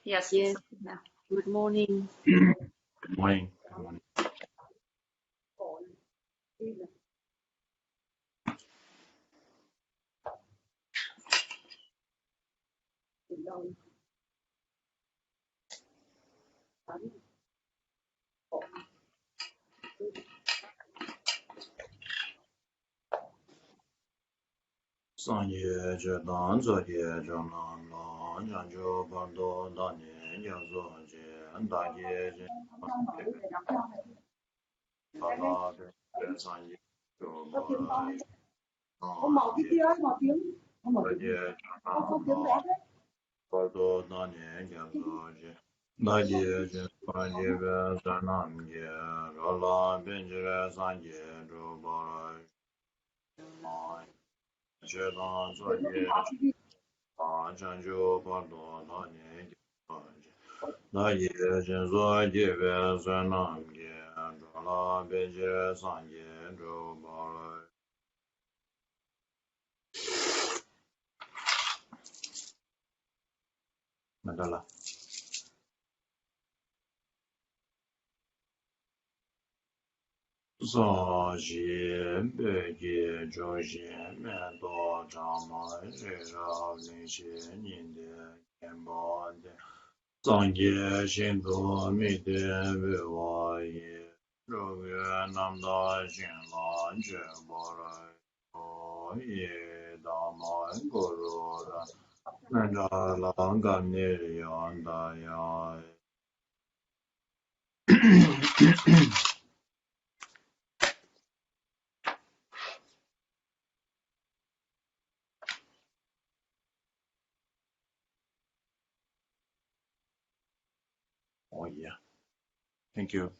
Yes. Yes. Yeah. Good morning. Good morning. Good morning. Sanje je dan zo ye jo nan la jan jo bar do da ne ya zo je da ye je ba la de san ye jo ba ra je da ye jo nan la bar do da ne ya zo je da ye je ba ye be za nam ye ra la ben je re san ye jo ba ra je dan zo ye jan jo bar do da ne那也见说界别酸囊界，抓了别界三界周包了。那得了。上界别界周界面多张嘛，日照那些年的天宝的，上界心多没得为我也，肉月南大心郎全包了，我也大满个肉的。那着朗个尼样的呀，哦耶 ，Thank you。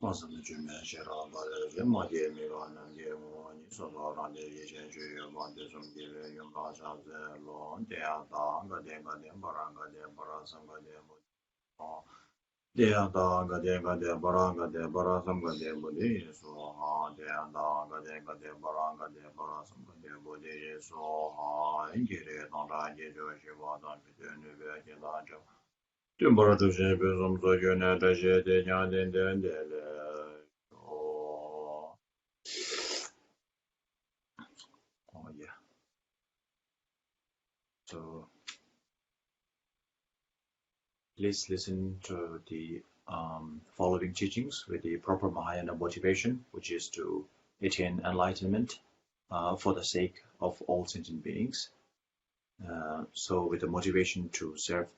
我怎么去面写了？把这么的没个能给我，你说到让这一些就有往这种的用到啥子long的啊，当个点个点，不然个点，不然什么点不哦。这样当个点个点，不然个点，不然什么点不的说哈。这样当个点个点，不然个点，不然什么点不的说哈。你这里当然也就是我当时对那边去当着。对不这些，比如说我们做原来这些的讲的。Oh, oh yeah. So please listen to the following teachings with the proper Mahayana motivation, which is to attain enlightenment for the sake of all sentient beings. So with the motivation to serve,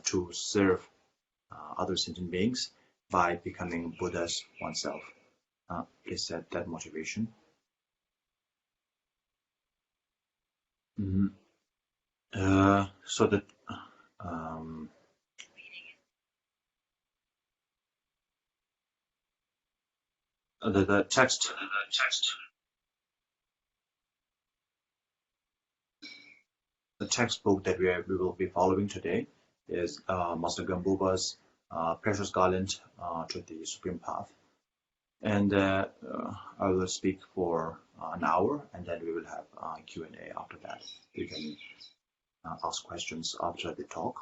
to serve other sentient beings by becoming Buddhas oneself. Please set that motivation. So that the text the textbook that we will be following today is Master Gampopa's Precious Garland to the Supreme Path. And I will speak for an hour, and then we will have Q&A after that. You can ask questions after the talk.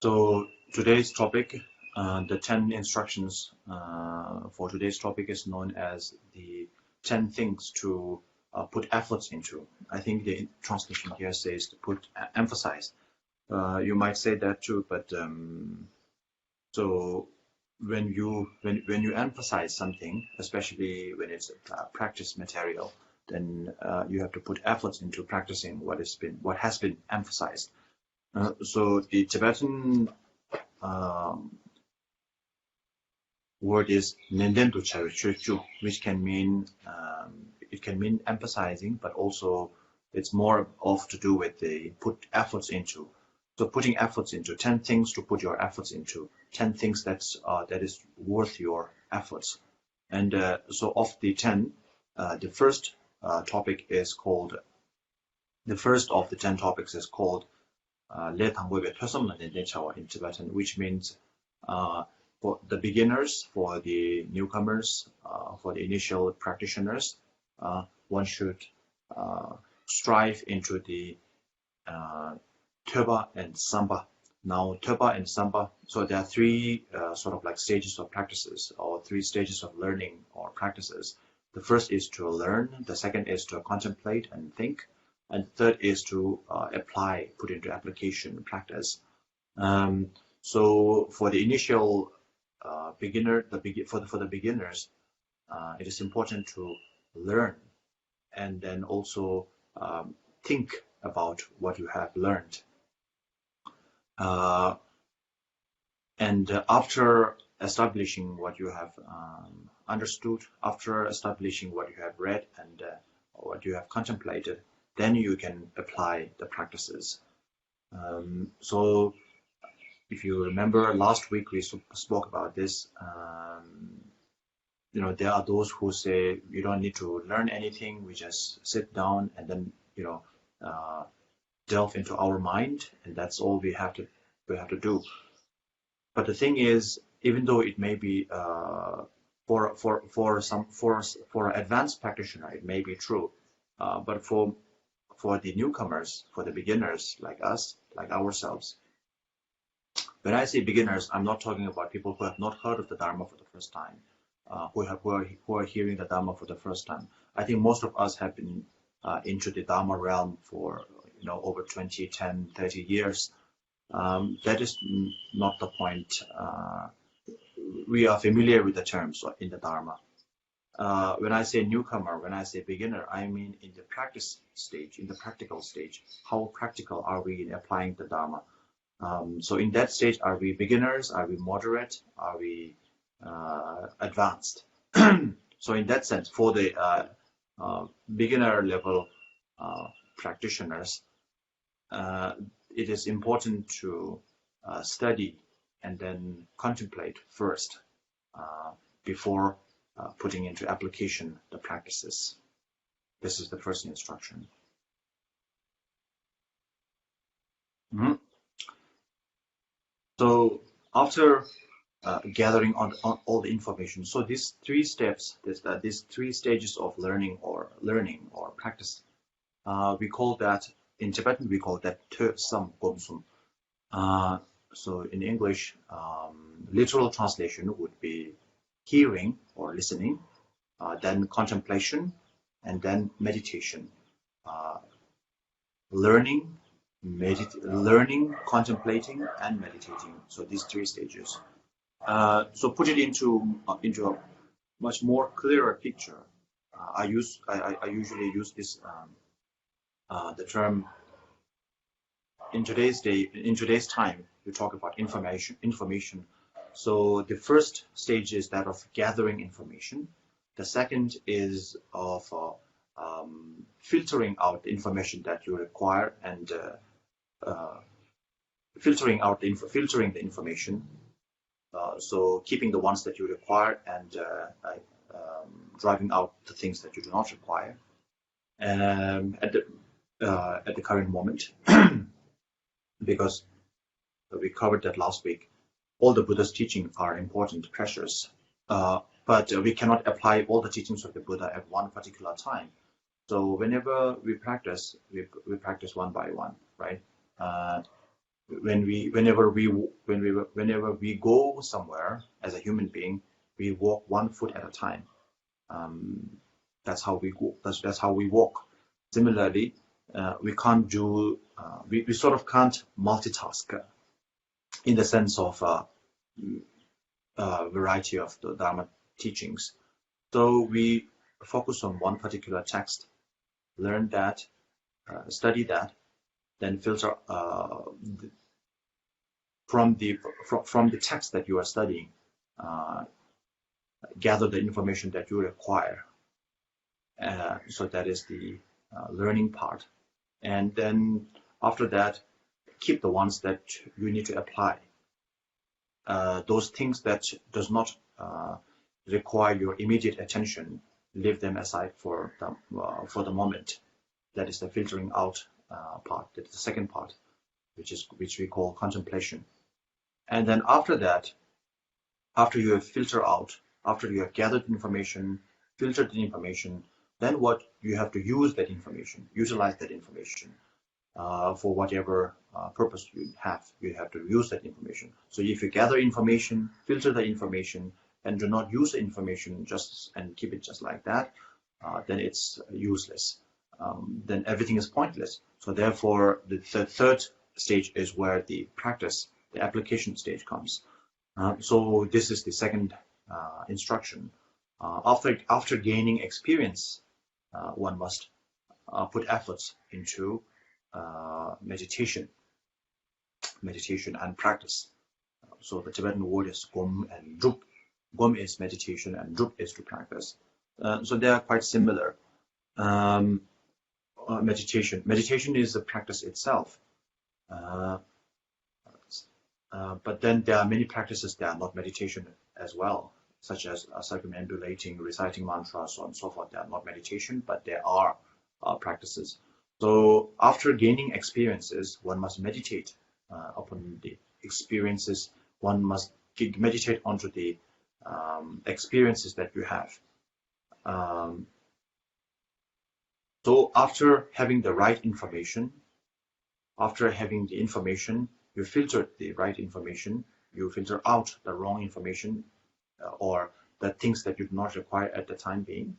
So today's topic, the 10 instructions for today's topic is known as the 10 things to put efforts into. I think the translation here says to put emphasize. You might say that too, but so when you emphasize something, especially when it's a practice material, then you have to put efforts into practicing what has been emphasized. So the Tibetan word is Nenden tu, which can mean it can mean emphasizing, but also it's more of to do with the put efforts into. So putting efforts into 10 things to put your efforts into, 10 things that is worth your efforts. And so of the 10, the first topic is called, the first of the 10 topics is called Le Tangwebe Tösomla Nenden in Tibetan, which means for the beginners, for the newcomers, for the initial practitioners, one should strive into the Töba and Samba. Now, Töba and Samba, so there are three sort of like stages of practices, or three stages of learning or practices. The first is to learn, the second is to contemplate and think, and the third is to apply, put into application, practice. So for the initial beginner, for the beginners, it is important to learn and then also think about what you have learned. And after establishing what you have understood, after establishing what you have read and what you have contemplated, then you can apply the practices. So if you remember last week we spoke about this, you know, there are those who say you don't need to learn anything, we just sit down and then, you know, delve into our mind, and that's all we have to do. But the thing is, even though it may be for an advanced practitioner, it may be true, but for the newcomers, for the beginners like us, like ourselves. When I say beginners, I'm not talking about people who have not heard of the Dharma for the first time, who are hearing the Dharma for the first time. I think most of us have been into the Dharma realm for, you know, over 20, 10, 30 years. That is not the point. We are familiar with the terms in the Dharma. When I say newcomer, when I say beginner, I mean in the practice stage, in the practical stage. How practical are we in applying the Dharma? So in that stage, are we beginners? Are we moderate? Are we advanced? So in that sense, for the beginner level practitioners, it is important to study and then contemplate first before putting into application the practices. This is the first instruction. So after gathering on all the information, so these three steps, these three stages of learning or practice, we call that, in Tibetan we call that Tö Sam Gom Sum. So in English, literal translation would be hearing or listening, then contemplation, and then meditation. Learning, contemplating, and meditating. So these three stages. So put it into a much more clearer picture. I usually use this the term in today's time. You talk about information. So the first stage is that of gathering information. The second is of filtering out the information that you require and filtering the information. So keeping the ones that you require and driving out the things that you do not require at the current moment. Because we covered that last week. All the Buddha's teachings are important, precious, but we cannot apply all the teachings of the Buddha at one particular time. So whenever we practice, we practice one by one, right? Whenever we go somewhere as a human being, we walk one foot at a time. That's how we go. That's how we walk. Similarly, we can't do. We sort of can't multitask in the sense of variety of the Dharma teachings. So we focus on one particular text, learn that, study that, then filter from the text that you are studying, gather the information that you require. So that is the learning part. And then after that, keep the ones that you need to apply. Those things that does not require your immediate attention, leave them aside for the moment. That is the filtering out part. That is the second part, which we call contemplation. And then after that, after you have filtered out, after you have gathered information, filtered the information, then what you have to use that information, utilize that information for whatever purpose you have to use that information. So if you gather information, filter the information, and do not use the information and keep it just like that, then it's useless. Then everything is pointless. So therefore, the third stage is where the practice, the application stage comes. So this is the second instruction. After gaining experience, one must put efforts into meditation and practice. So the Tibetan word is gom and drup. Gom is meditation and drup is to practice. So they are quite similar. Meditation is the practice itself. But then there are many practices that are not meditation as well, such as circumambulating, reciting mantras, so on and so forth. They are not meditation, but they are practices. So after gaining experiences, one must meditate upon the experiences. One must meditate onto the experiences that you have. So after having the right information, you filter the right information, you filter out the wrong information or the things that you do not require at the time being.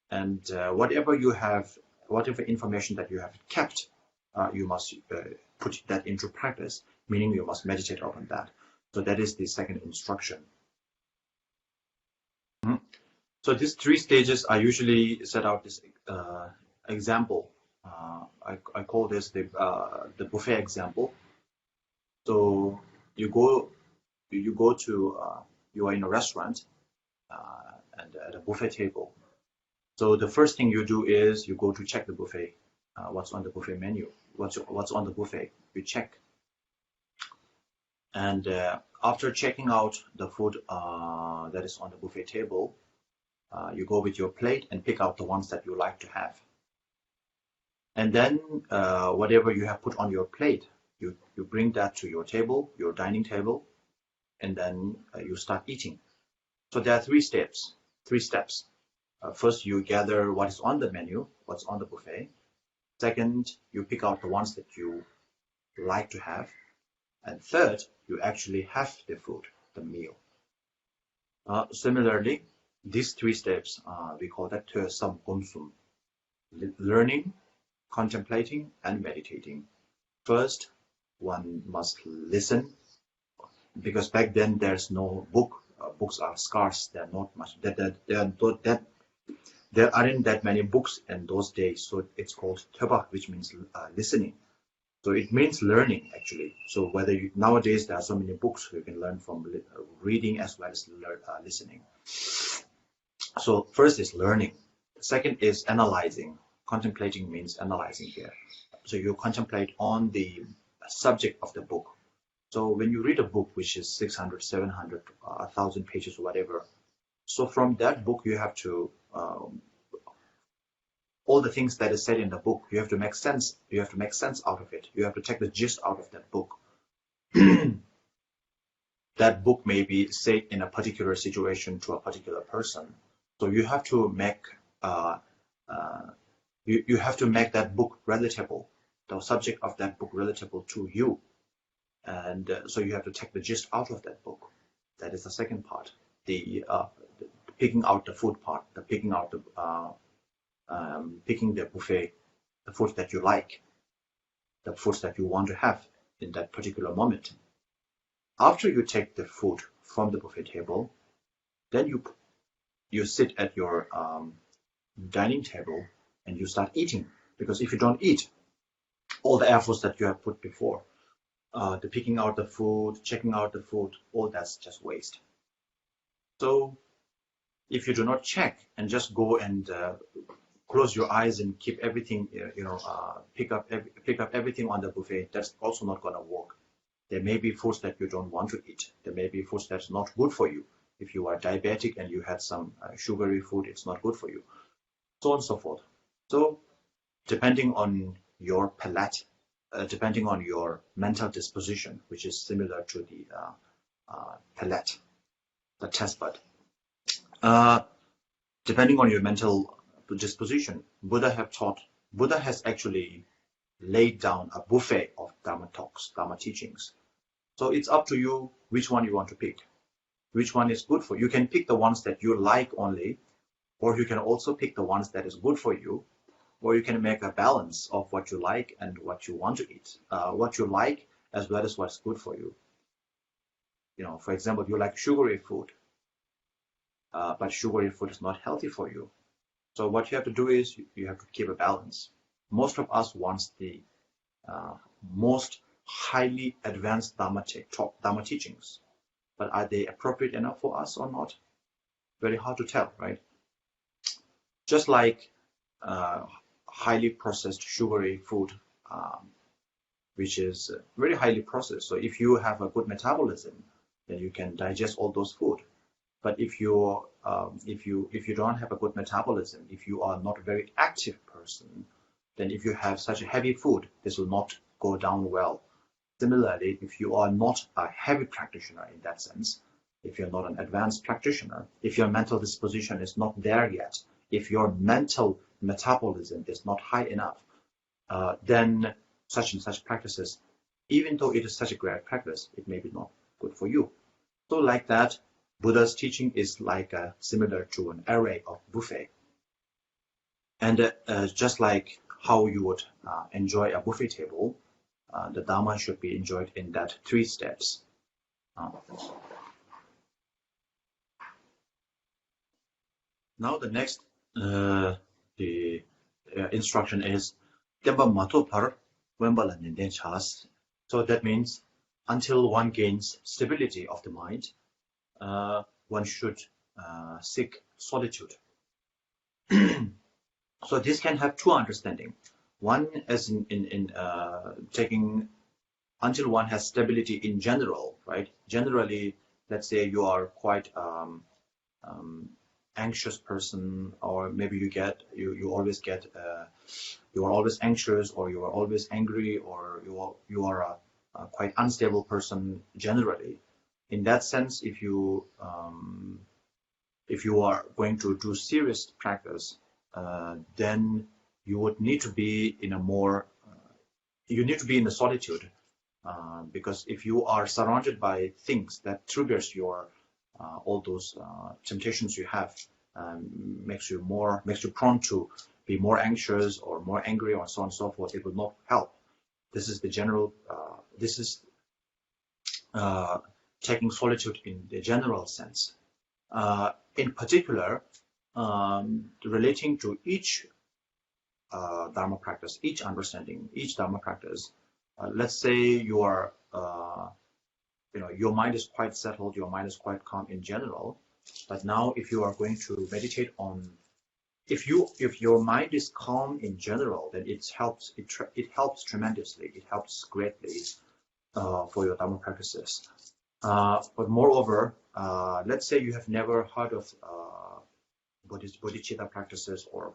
And whatever information that you have kept, you must put that into practice, meaning you must meditate upon that. So that is the second instruction. So these three stages are usually set out this example. I call this the buffet example. So you are in a restaurant and at a buffet table. So the first thing you do is you go to check the buffet, what's on the buffet menu, what's on the buffet, you check. And after checking out the food that is on the buffet table, you go with your plate and pick out the ones that you like to have. And then whatever you have put on your plate, you bring that to your table, your dining table, and then you start eating. So there are three steps. First, you gather what is on the menu, what's on the buffet. Second, you pick out the ones that you like to have. And third, you actually have the food, the meal. Similarly, these three steps, we call that samgomsum: learning, contemplating, and meditating. First, one must listen, because back then there's no book. Books are scarce. There are not much. There aren't that many books in those days. So it's called teba, which means listening. So it means learning, actually. So nowadays there are so many books you can learn from reading as well as listening. So first is learning. Second is analyzing. Contemplating means analyzing here. So you contemplate on the subject of the book. So when you read a book which is 600, 700, 1,000 pages or whatever, so from that book you have to all the things that is said in the book, you have to make sense. You have to make sense out of it. You have to take the gist out of that book. That book may be said in a particular situation to a particular person. So you have to make you have to make that book relatable, the subject of that book relatable to you. And so you have to take the gist out of that book. That is the second part. The picking out the food part, the picking out the picking the buffet, the food that you like, the foods that you want to have in that particular moment. After you take the food from the buffet table. Then you sit at your dining table and you start eating. Because if you don't eat, all the efforts that you have put before, the picking out the food, checking out the food, all that's just waste. So if you do not check and just go and close your eyes and keep everything, pick up everything on the buffet, that's also not going to work. There may be foods that you don't want to eat. There may be foods that's not good for you. If you are diabetic and you had some sugary food, it's not good for you. So on and so forth. So depending on your palate, depending on your mental disposition, which is similar to the palate, the taste bud. Depending on your mental disposition, Buddha has actually laid down a buffet of Dharma talks, Dharma teachings. So it's up to you which one you want to pick, which one is good for you. You can pick the ones that you like only, or you can also pick the ones that is good for you, or you can make a balance of what you like and what you want to eat, what you like as well as what's good for you. For example, you like sugary food, but sugary food is not healthy for you. So what you have to do is you have to keep a balance. Most of us wants the most highly advanced Dharma teachings, but are they appropriate enough for us or not? Very hard to tell, right? Just like highly processed sugary food, which is very highly processed. So if you have a good metabolism, then you can digest all those food. But if you don't have a good metabolism, if you are not a very active person, then if you have such a heavy food, this will not go down well. Similarly, if you are not a heavy practitioner in that sense, if you're not an advanced practitioner, if your mental disposition is not there yet, if your mental metabolism is not high enough, then such and such practices, even though it is such a great practice, it may be not good for you. So like that, Buddha's teaching is like similar to an array of buffet. And just like how you would enjoy a buffet table, the Dharma should be enjoyed in that 3 steps. Now the next the instruction is so that means until one gains stability of the mind, one should seek solitude. So this can have 2 understandings. One as in taking until one has stability in general, right? Generally, let's say you are quite anxious person, or maybe you are always anxious, or you are always angry, or you are a quite unstable person generally. In that sense, if you are going to do serious practice, then you would need to be in a more you need to be in the solitude, because if you are surrounded by things that triggers your all those temptations you have, makes you prone to be more anxious or more angry or so on and so forth, it will not help. This is the general this is taking solitude in the general sense. In particular, relating to each Dharma practice, each understanding, each Dharma practice, let's say you are your mind is quite settled, your mind is quite calm in general, but now if you are going to meditate on, if your mind is calm in general, then it helps tremendously, it helps greatly for your Dharma practices. But moreover, let's say you have never heard of bodhicitta practices or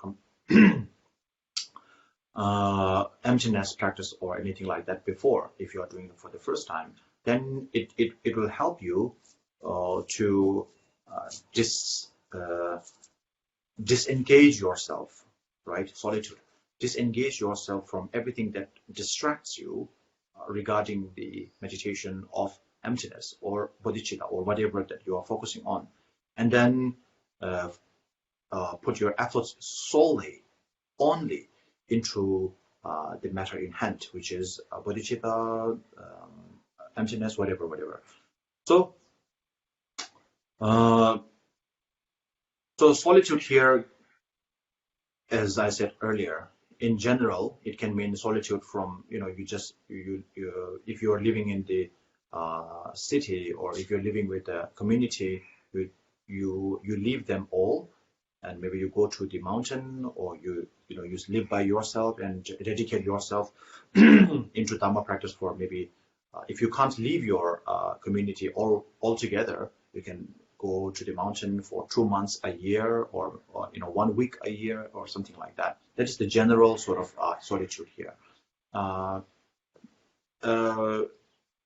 emptiness practice or anything like that before. If you are doing it for the first time, then it will help you to disengage yourself, right? Solitude. Disengage yourself from everything that distracts you regarding the meditation of emptiness or bodhicitta or whatever that you are focusing on, and then put your efforts solely, only into the matter in hand, which is bodhicitta, emptiness, whatever. So So solitude here, as I said earlier, in general, it can mean solitude from, if you are living in the city, or if you're living with a community, you leave them all, and maybe you go to the mountain, or you live by yourself and dedicate yourself into Dharma practice for maybe, if you can't leave your community altogether, you can go to the mountain for 2 months a year, or 1 week a year, or something like that. That is the general sort of solitude here.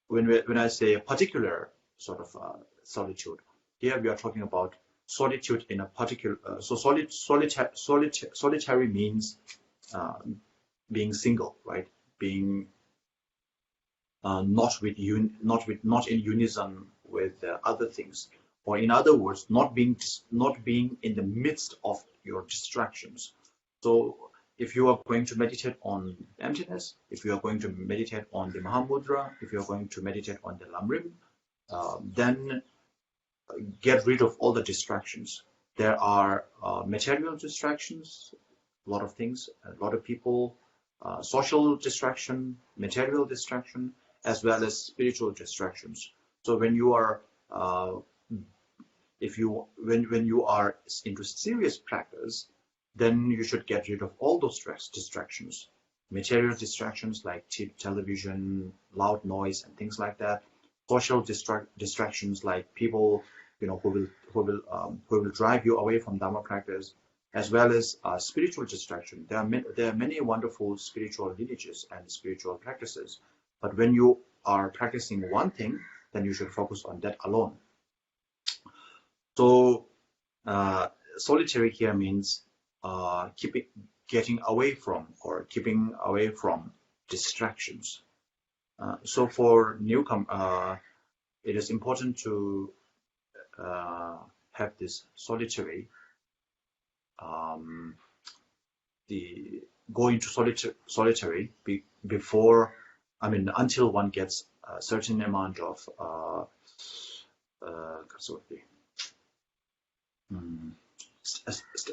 When I say a particular sort of solitude, here we are talking about solitude in a particular. Solitary means being single, right? Being not in unison with other things, or in other words, not being in the midst of your distractions. So if you are going to meditate on emptiness, if you are going to meditate on the Mahamudra, if you are going to meditate on the Lamrim, then get rid of all the distractions. There are material distractions, a lot of things, a lot of people, social distraction, material distraction, as well as spiritual distractions. So when you are, when you are into serious practice, then you should get rid of all those distractions. Material distractions like television, loud noise, and things like that. Social distractions like people, who will drive you away from Dharma practice, as well as spiritual distraction. There are many wonderful spiritual lineages and spiritual practices, but when you are practicing one thing, then you should focus on that alone. So solitary here means keeping away from distractions. So for newcomer, it is important to have this solitary, go into solitary before, until one gets a certain amount of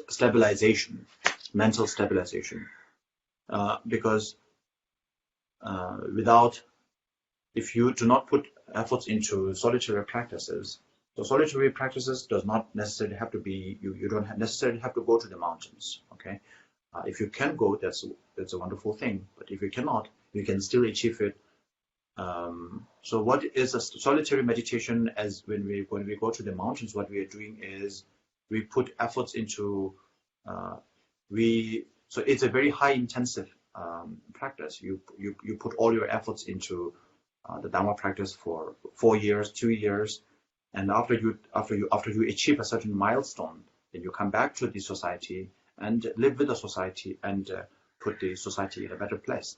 stabilization, mental stabilization, because if you do not put efforts into solitary practices, so solitary practices does not necessarily have to be, you don't necessarily have to go to the mountains, okay? If you can go, that's a wonderful thing, but if you cannot, you can still achieve it. So what is a solitary meditation? As when we go to the mountains, what we are doing is we put efforts into, so it's a very high intensive practice. You put all your efforts into the Dharma practice for 4 years, 2 years, and after you achieve a certain milestone, then you come back to the society and live with the society and put the society in a better place.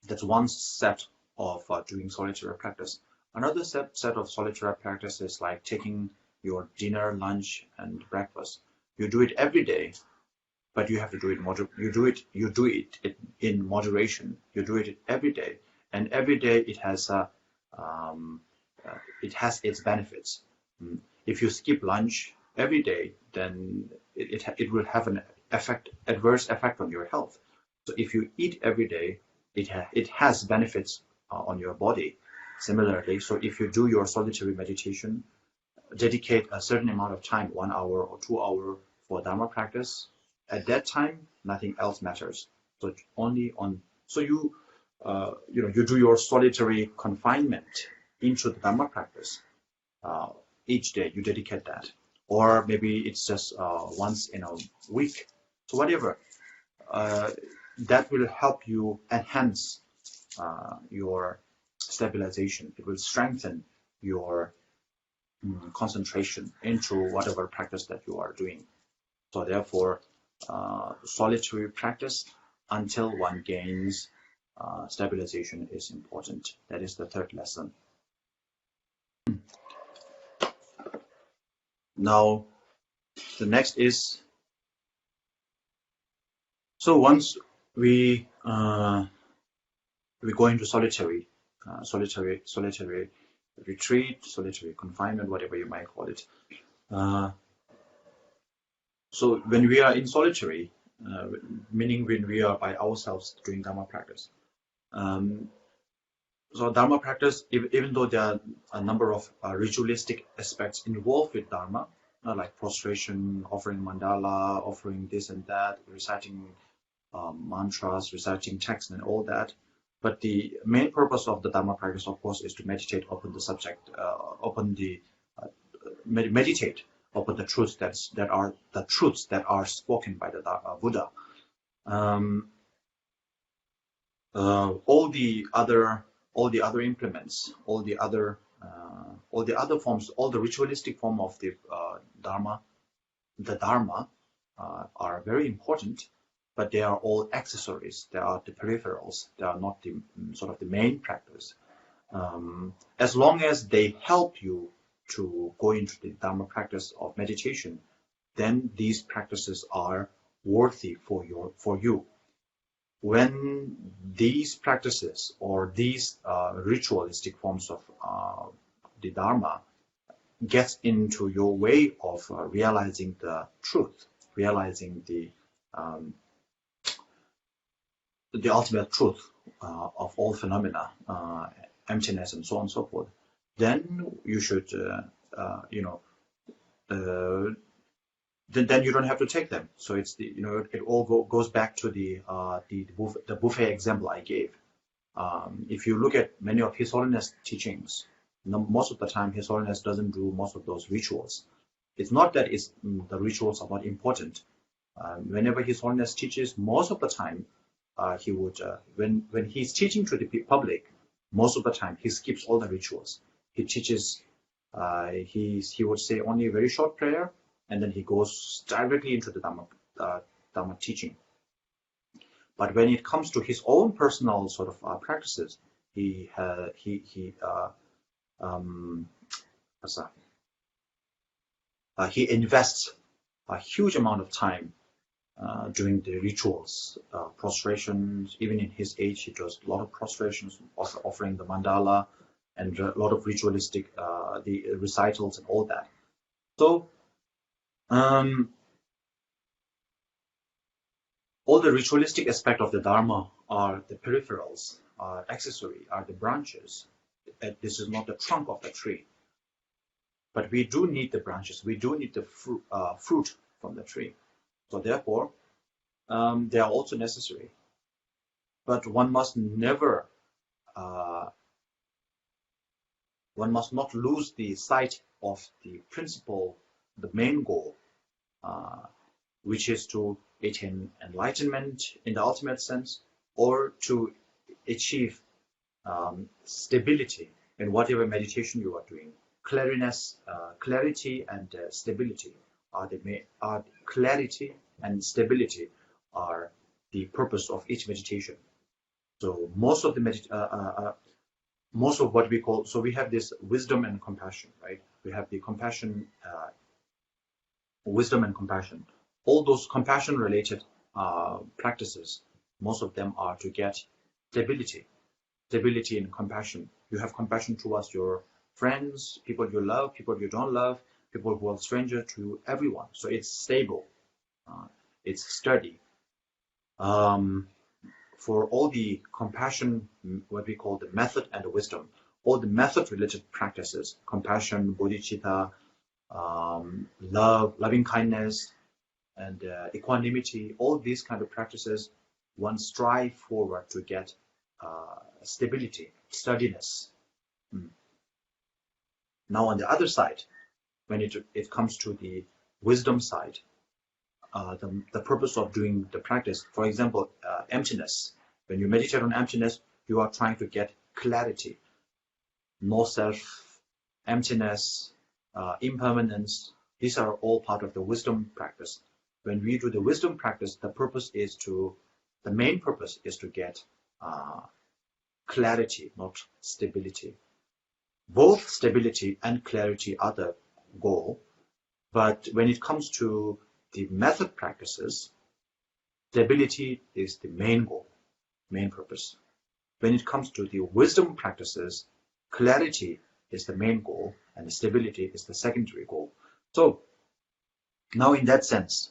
That's one set of doing solitary practice. Another set of solitary practice is like taking your dinner, lunch, and breakfast. You do it every day, but you have to do it you do it in moderation. You do it every day, and every day it has its benefits. If you skip lunch every day, then it will have an adverse effect on your health. So if you eat every day, it has benefits on your body. Similarly, so if you do your solitary meditation, dedicate a certain amount of time, 1 hour or 2 hours for Dharma practice. At that time, nothing else matters. So you do your solitary confinement into the Dharma practice. Each day you dedicate that, or maybe it's just once in a week. So whatever, that will help you enhance your stabilization. It will strengthen your concentration into whatever practice that you are doing. So therefore, solitary practice until one gains stabilization is important. That is the third lesson. Now, the next is, so once we go into solitary retreat, solitary confinement, whatever you might call it. So when we are in solitary, meaning when we are by ourselves doing Dharma practice. So Dharma practice, even though there are a number of ritualistic aspects involved with Dharma, like prostration, offering mandala, offering this and that, reciting mantras, reciting texts and all that. But the main purpose of the Dharma practice, of course, is to meditate upon the subject, meditate upon the truths that are spoken by the Buddha. All the other implements, all the other forms, all the ritualistic form of the Dharma are very important, but they are all accessories. They are the peripherals. They are not the sort of the main practice. As long as they help you to go into the Dharma practice of meditation, then these practices are worthy for you. When these practices or these ritualistic forms of the Dharma gets into your way of realizing the truth, realizing the ultimate truth of all phenomena, emptiness, and so on and so forth, then you should, then you don't have to take them. So it's it all goes back to the buffet example I gave. If you look at many of His Holiness teachings, most of the time His Holiness doesn't do most of those rituals. It's not that the rituals are not important. Whenever His Holiness teaches, most of the time he would, when he's teaching to the public, most of the time he skips all the rituals. He teaches, he would say only a very short prayer, and then he goes directly into the Dharma teaching. But when it comes to his own personal sort of practices, he invests a huge amount of time doing the rituals, prostrations. Even in his age, he does a lot of prostrations, offering the mandala, and a lot of ritualistic the recitals and all that. So all the ritualistic aspect of the Dharma are the peripherals, are accessory, are the branches. This is not the trunk of the tree. But we do need the branches. We do need the fruit from the tree. So therefore, they are also necessary. But one must never, one must not lose the sight of the principle, the main goal, which is to attain enlightenment in the ultimate sense, or to achieve stability in whatever meditation you are doing. Clarity and stability are clarity and stability are the purpose of each meditation. So most of the most of what we call, so we have this wisdom and compassion, right? We have the compassion, wisdom and compassion. All those compassion-related practices, most of them are to get stability and compassion. You have compassion towards your friends, people you love, people you don't love, people who are stranger to everyone. So it's stable, it's sturdy. For all the compassion, what we call the method and the wisdom, all the method-related practices, compassion, bodhicitta, love, loving kindness, and equanimity, all these kind of practices, one strive forward to get stability, sturdiness. Now on the other side, when it comes to the wisdom side, the purpose of doing the practice, for example, emptiness. When you meditate on emptiness, you are trying to get clarity, no self, emptiness, impermanence. These are all part of the wisdom practice. When we do the wisdom practice, the main purpose is to get clarity, not stability. Both stability and clarity are the goal, but when it comes to the method practices, stability is the main goal, main purpose. When it comes to the wisdom practices, clarity is the main goal, and the stability is the secondary goal. So now in that sense,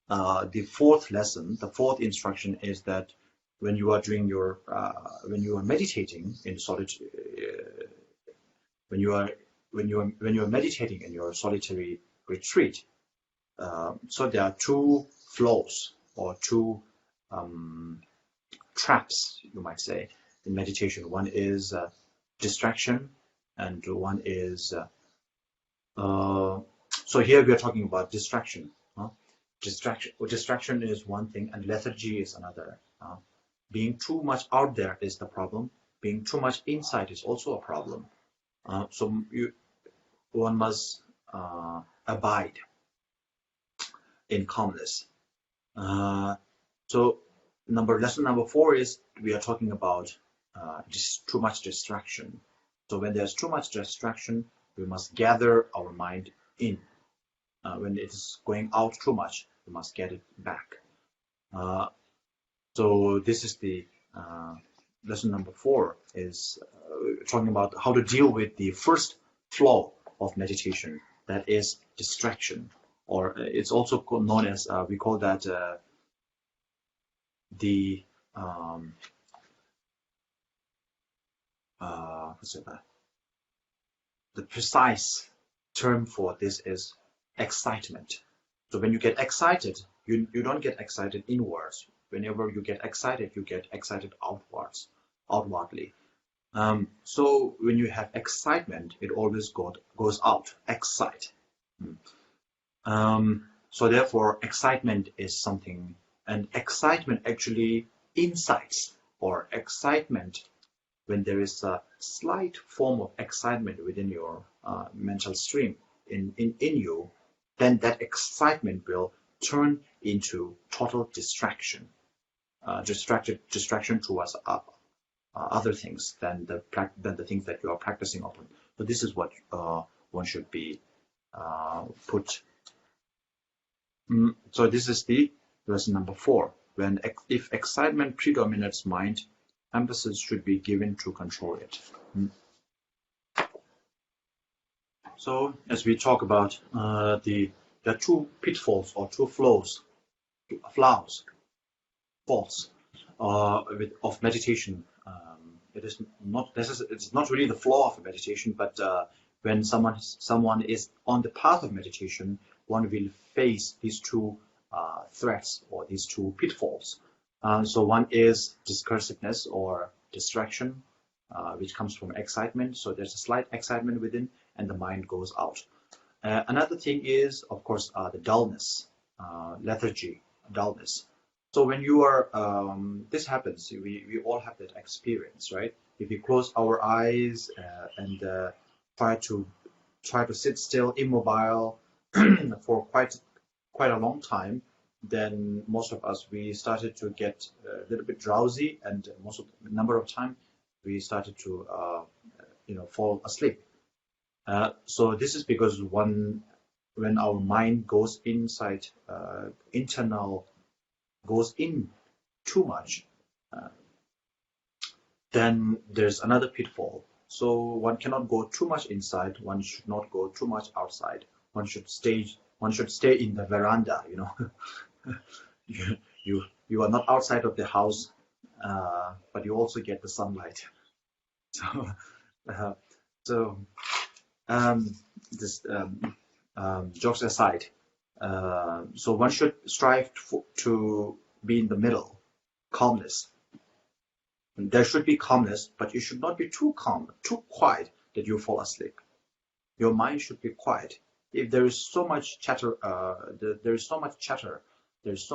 the fourth lesson, the fourth instruction is that when you are doing your, when you are meditating in solitude, when you are meditating in your solitary retreat, so there are two flows or two traps, you might say, in meditation. One is distraction, and one is so here we are talking about distraction. Distraction is one thing, and lethargy is another. Being too much out there is the problem. Being too much inside is also a problem. So one must abide in calmness. So lesson number 4 is we are talking about just too much distraction. So when there's too much distraction, we must gather our mind in. When it is going out too much, we must get it back. So this is the lesson number 4 is talking about how to deal with the first flow of meditation, that is distraction, or it's also known as we call that the the precise term for this is excitement. So when you get excited, you don't get excited inwards. Whenever you get excited outwardly. So when you have excitement, it always goes out. Excite. So therefore, excitement is something, and excitement actually incites, or excitement, when there is a slight form of excitement within your mental stream in you, then that excitement will turn into total distraction. Distraction towards other things than the things that you are practicing upon. So this is what one should be put. So this is the lesson number 4. If excitement predominates mind, emphasis should be given to control it. So as we talk about the two pitfalls or two faults of meditation. It's not really the flaw of meditation, but when someone is on the path of meditation, one will face these two threats or these two pitfalls. So one is discursiveness or distraction, which comes from excitement. So there's a slight excitement within, and the mind goes out. Another thing is, of course, the dullness, lethargy, dullness. So when you are, this happens, we all have that experience, right? If we close our eyes and try to sit still, immobile for quite a long time, then most of us, we started to get a little bit drowsy, and number of time we started to fall asleep. So this is because when our mind goes inside, goes in too much, then there's another pitfall. So one cannot go too much inside. One should not go too much outside. One should stay in the veranda. You are not outside of the house, but you also get the sunlight. So jokes aside, so one should strive to be in the middle, calmness. There should be calmness, but you should not be too calm, too quiet that you fall asleep. Your mind should be quiet. If there is so much chatter, there's so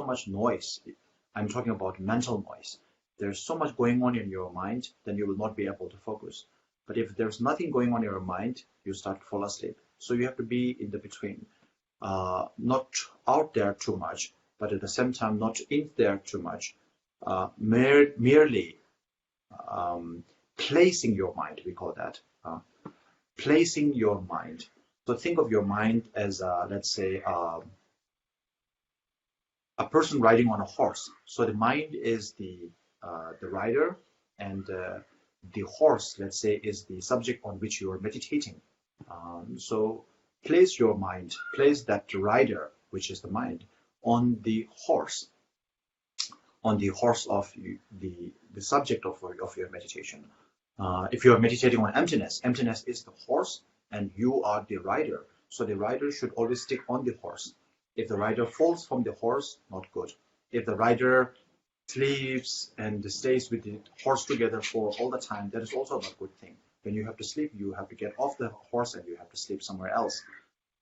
much noise. I'm talking about mental noise. There's so much going on in your mind, then you will not be able to focus. But if there's nothing going on in your mind, you start to fall asleep. So you have to be in the between, not out there too much, but at the same time not in there too much. Merely placing your mind, we call that, placing your mind. So think of your mind as, let's say, a person riding on a horse. So the mind is the rider, and the horse, let's say, is the subject on which you are meditating. So place your mind, place that rider, which is the mind, on the horse of the subject of your meditation. If you are meditating on emptiness, emptiness is the horse and you are the rider. So the rider should always stick on the horse. If the rider falls from the horse, not good. If the rider sleeps and stays with the horse together for all the time, that is also not a good thing. When you have to sleep, you have to get off the horse and you have to sleep somewhere else.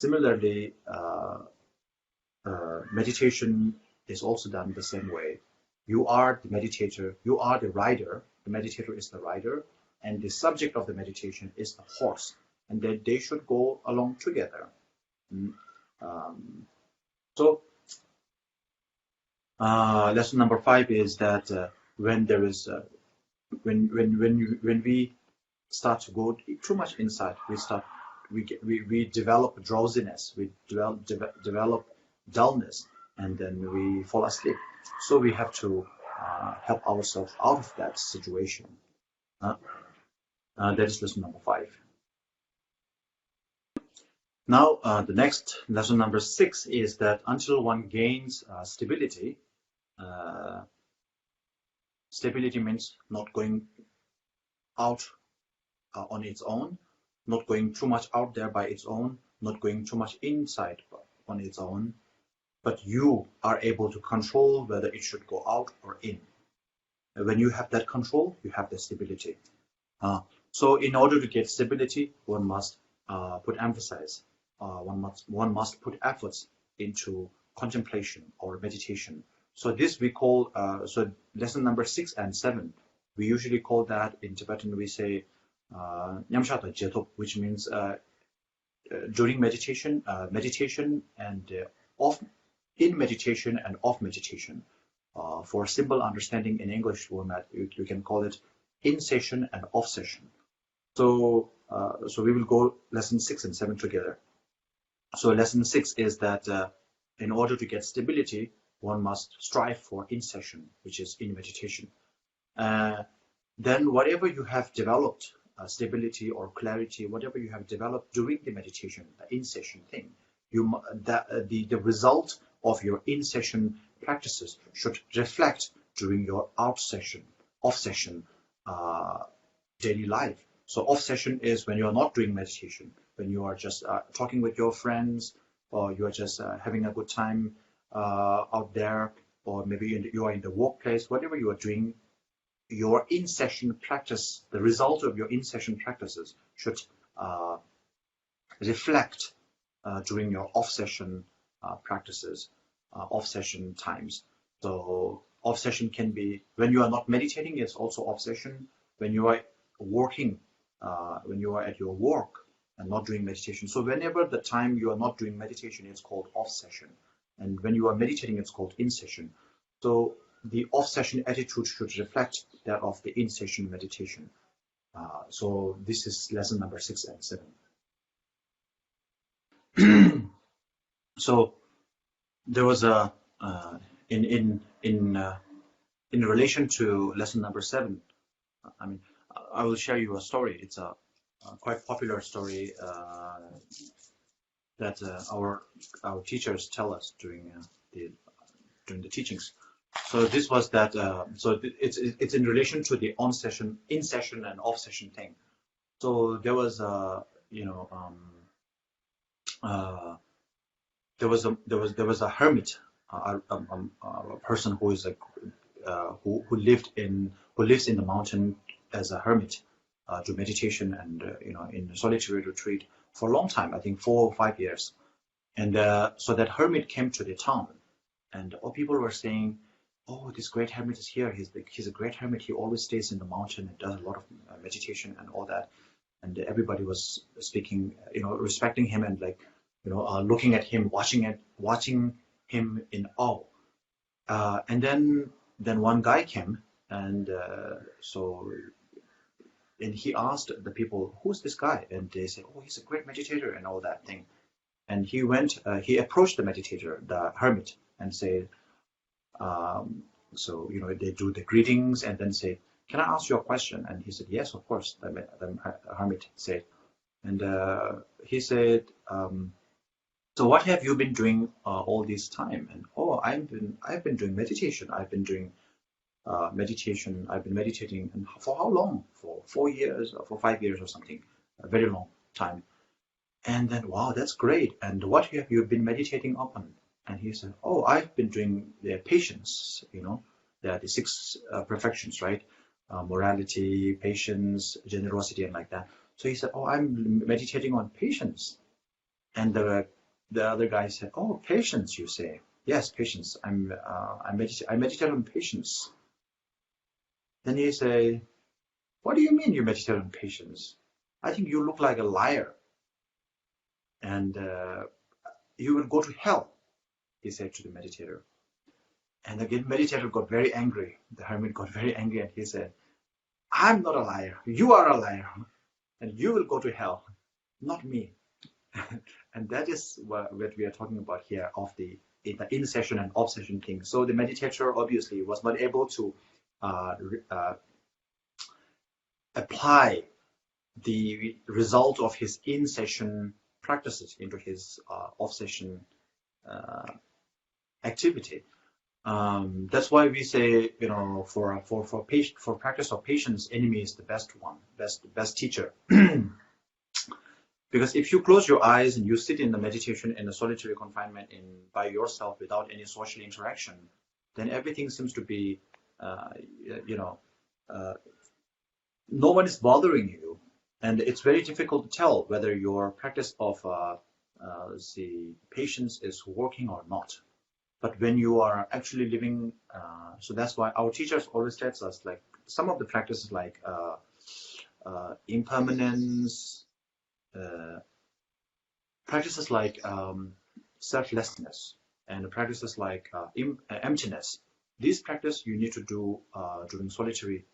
Similarly, meditation is also done the same way. You are the meditator, you are the rider, the meditator is the rider, and the subject of the meditation is the horse, and that they should go along together. So lesson number 5 is that when there is when we start to go too much inside, we develop drowsiness, we develop dullness, and then we fall asleep. So we have to help ourselves out of that situation. That is lesson number 5. Now, the next lesson number 6 is that until one gains stability, stability means not going out on its own, not going too much out there by its own, not going too much inside on its own, but you are able to control whether it should go out or in. And when you have that control, you have the stability. So in order to get stability, one must put emphasis. One must put efforts into contemplation or meditation. So this we call, so lesson number 6 and 7, we usually call that, in Tibetan we say Nyamshata Jetop, which means during meditation, meditation and in meditation and off meditation. For simple understanding in English format, you can call it in session and off session. So we will go lesson 6 and 7 together. So lesson 6 is that in order to get stability, one must strive for in session, which is in meditation. Then whatever you have developed, stability or clarity, whatever you have developed during the meditation, the in session thing, the result of your in session practices should reflect during your off session daily life. So off session is when you are not doing meditation, when you are just talking with your friends, or you are just having a good time out there, or maybe you are in the workplace. Whatever you are doing, your in-session practice, the result of your in-session practices should reflect during your off-session practices, off-session times. So off-session can be when you are not meditating, it's also off-session. When you are working, when you are at your work and not doing meditation. So whenever the time you are not doing meditation, it's called off-session. And when you are meditating, it's called in-session. So the off-session attitude should reflect that of the in-session meditation. So this is lesson number 6 and 7. So there was a in relation to lesson number 7. I mean, I will share you a story. It's a quite popular story that our teachers tell us during the teachings. So this was that. So it's in relation to the in session and off session thing. So there was there was a hermit, a person who is who lives in the mountain as a hermit, to meditation and in solitary retreat for a long time, I think 4 or 5 years. And so that hermit came to the town, and all people were saying, "Oh, this great hermit is here. He's a great hermit. He always stays in the mountain and does a lot of meditation and all that." And everybody was speaking, respecting him and looking at him, watching him in awe. And then one guy came, and and he asked the people, "Who's this guy?" And they said, "Oh, he's a great meditator and all that thing." And he approached the meditator, the hermit, and said, they do the greetings and then say, can I ask you a question? And he said, yes, of course, the hermit said. And he said, so what have you been doing all this time? And oh, I've been doing meditation. I've been doing meditation. I've been meditating. And for how long? For 4 years or for 5 years or something, a very long time. And then, wow, that's great. And what have you been meditating upon? And he said, oh, I've been doing the patience, you know, the 6 perfections, right? Morality, patience, generosity, and like that. So he said, oh, I'm meditating on patience. And the other guy said, oh, patience, you say? Yes, patience. I meditate on patience. Then he said, what do you mean you meditate on patience? I think you look like a liar. And you will go to hell, he said to the meditator. And again, meditator got very angry. The hermit got very angry and he said, I'm not a liar. You are a liar. And you will go to hell, not me. And that is what we are talking about here of the in-session and off-session thing. So the meditator obviously was not able to apply the result of his in-session practices into his off-session activity. That's why we say, you know, for practice of patience, enemy is the best one, best teacher. Because if you close your eyes and you sit in the meditation in a solitary confinement by yourself without any social interaction, then everything seems to be, no one is bothering you, and it's very difficult to tell whether your practice of the patience is working or not. But when you are actually living, so that's why our teachers always tells us, like some of the practices like impermanence, practices like selflessness, and practices like emptiness. These practices you need to do during solitary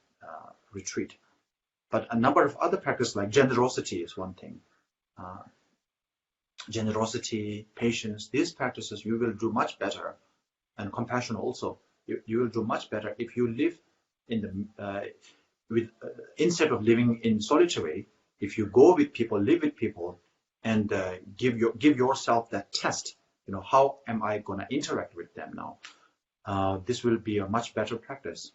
retreat. But a number of other practices like generosity is one thing. Generosity, patience, these practices you will do much better, and compassion also. You will do much better if you live in the instead of living in solitary. If you go with people, live with people, and give yourself that test. You know, how am I going to interact with them now? This will be a much better practice.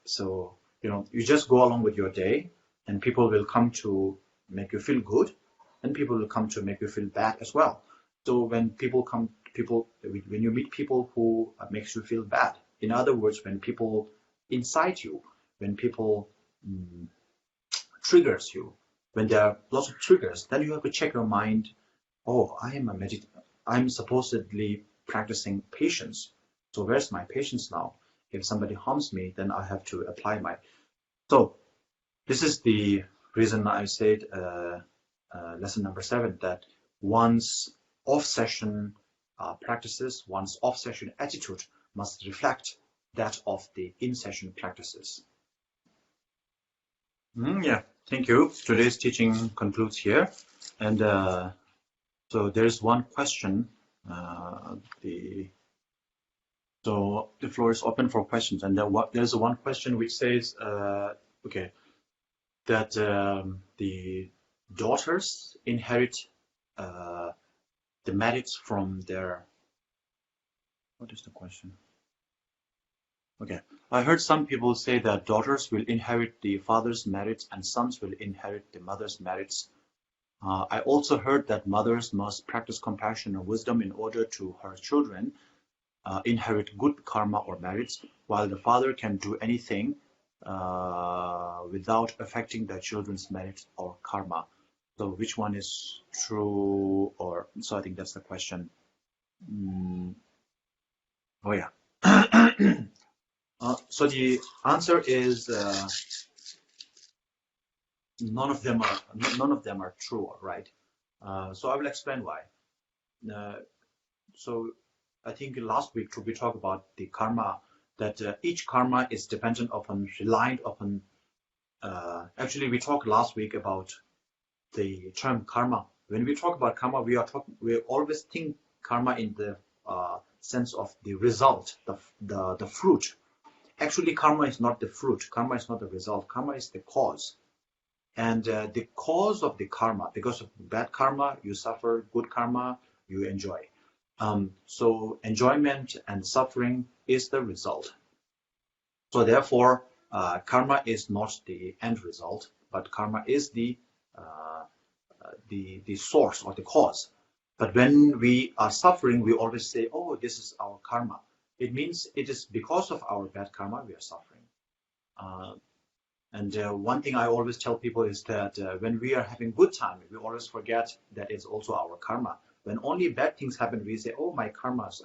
So you know, you just go along with your day, and people will come to make you feel good, and people will come to make you feel bad as well. So when when you meet people who makes you feel bad, in other words, when people incite you, when people triggers you, when there are lots of triggers, then you have to check your mind. Oh, I'm supposedly practicing patience. So where's my patience now? If somebody harms me, then I have to apply my. So this is the reason I said lesson number 7, that one's off-session practices, one's off-session attitude must reflect that of the in-session practices. Yeah, thank you. Today's teaching concludes here. And so there's one question. So the floor is open for questions. And there's one question which says, okay, that the daughters inherit the merits from their. What is the question? Okay, I heard some people say that daughters will inherit the father's merits and sons will inherit the mother's merits. I also heard that mothers must practice compassion and wisdom in order to her children inherit good karma or merits, while the father can do anything without affecting the children's merits or karma. So which one is true? Or so I think that's the question. Oh yeah. So the answer is none of them are true, right? So I will explain why. So I think last week we talked about the karma, that each karma is dependent upon, reliant upon. Actually, we talked last week about the term karma. When we talk about karma, we always think karma in the sense of the result, the fruit. Actually, karma is not the fruit. Karma is not the result. Karma is the cause. And the cause of the karma, because of bad karma, you suffer. Good karma, you enjoy. So enjoyment and suffering is the result. So therefore, karma is not the end result, but karma is the source or the cause. But when we are suffering, we always say, "Oh, this is our karma." It means it is because of our bad karma we are suffering. And one thing I always tell people is that when we are having good time, we always forget that it's also our karma. When only bad things happen, we say, "Oh, my karmas,"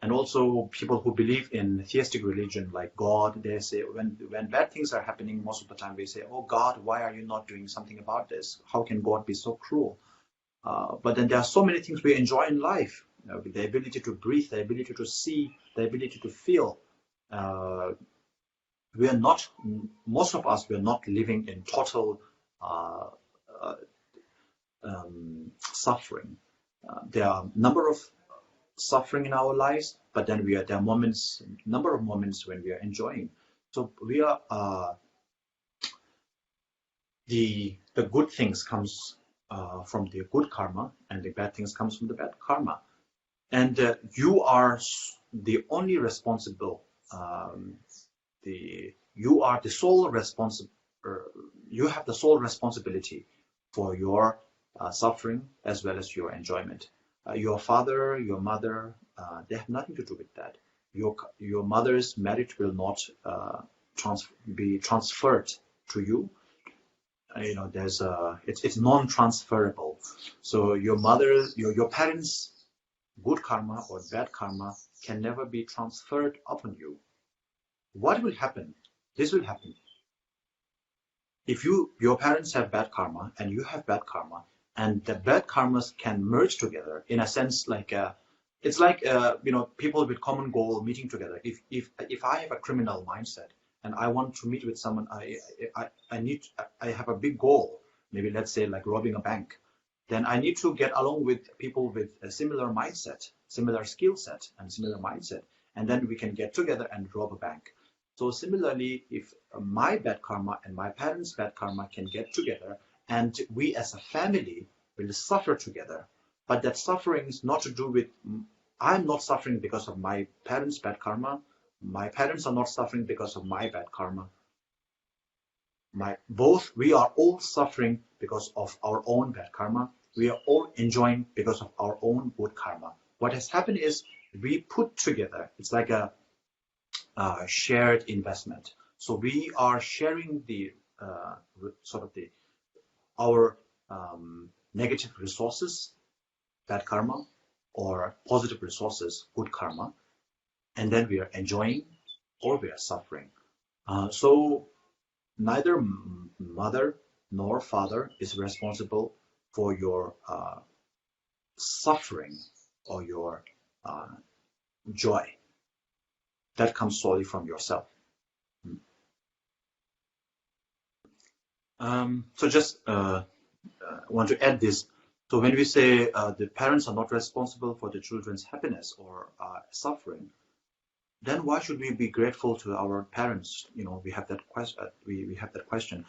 and also people who believe in theistic religion like God, they say when bad things are happening, most of the time we say, "Oh God, why are you not doing something about this? How can God be so cruel?" But then there are so many things we enjoy in life, the ability to breathe, the ability to see, the ability to feel. We are not, most of us, we are not living in total suffering. There are a number of suffering in our lives, but then there are number of moments when we are enjoying. So we are the good things comes from the good karma, and the bad things comes from the bad karma. And you are the only responsible. You are the sole responsible. You have the sole responsibility for your suffering as well as your enjoyment. Your father, your mother, they have nothing to do with that. Your mother's merit will not be transferred to you. There's it's non-transferable. So your parents' good karma or bad karma can never be transferred upon you. What will happen? This will happen. If your parents have bad karma and you have bad karma, and the bad karmas can merge together in a sense, like it's like people with common goal meeting together. If I have a criminal mindset and I want to meet with someone, I have a big goal, maybe let's say like robbing a bank, then I need to get along with people with a similar mindset, similar skill set, and similar mindset, and then we can get together and rob a bank. So similarly, if my bad karma and my parents' bad karma can get together, and we as a family will suffer together, but that suffering is not to do with, I'm not suffering because of my parents' bad karma, my parents are not suffering because of my bad karma. We are all suffering because of our own bad karma. We are all enjoying because of our own good karma. What has happened is we put together, it's like a shared investment. So we are sharing our negative resources, bad karma, or positive resources, good karma, and then we are enjoying or we are suffering. So neither mother nor father is responsible for your suffering or your joy. That comes solely from yourself. So just want to add this. So when we say the parents are not responsible for the children's happiness or suffering, then why should we be grateful to our parents? We have that question. We have that question,